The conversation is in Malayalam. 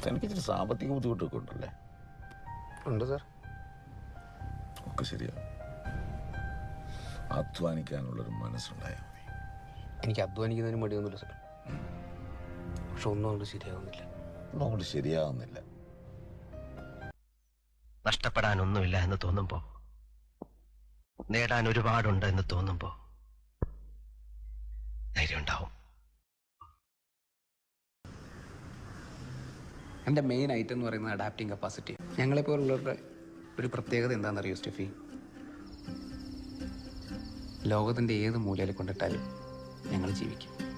എനിക്കിച്ചിരി സാമ്പത്തിക ബുദ്ധിമുട്ടൊക്കെ ഉണ്ടല്ലേ? ഉണ്ട് സാർ. ഒക്കെ ശരിയാണ്. അധ്വാനിക്കാനുള്ളൊരു മനസ്സുണ്ടായാൽ മതി. എനിക്ക് അധ്വാനിക്കുന്നതിന് മടിയൊന്നുമില്ല സാർ. പക്ഷെ ഒന്നും അങ്ങോട്ട് ശരിയാവുന്നില്ല. നഷ്ടപ്പെടാനൊന്നുമില്ല എന്ന് തോന്നുമ്പോ, നേടാൻ ഒരുപാടുണ്ട് എന്ന് തോന്നുമ്പോ ധൈര്യം ഉണ്ടാവും. എൻ്റെ മെയിൻ ഐറ്റം എന്ന് പറയുന്നത് അഡാപ്റ്റിംഗ് കപ്പാസിറ്റി. ഞങ്ങളെപ്പോലുള്ളവരുടെ ഒരു പ്രത്യേകത എന്താണെന്നറിയോ സ്റ്റെഫി? ലോകത്തിൻ്റെ ഏത് മൂലയിൽ കൊണ്ടിട്ടാലും ഞങ്ങൾ ജീവിക്കും.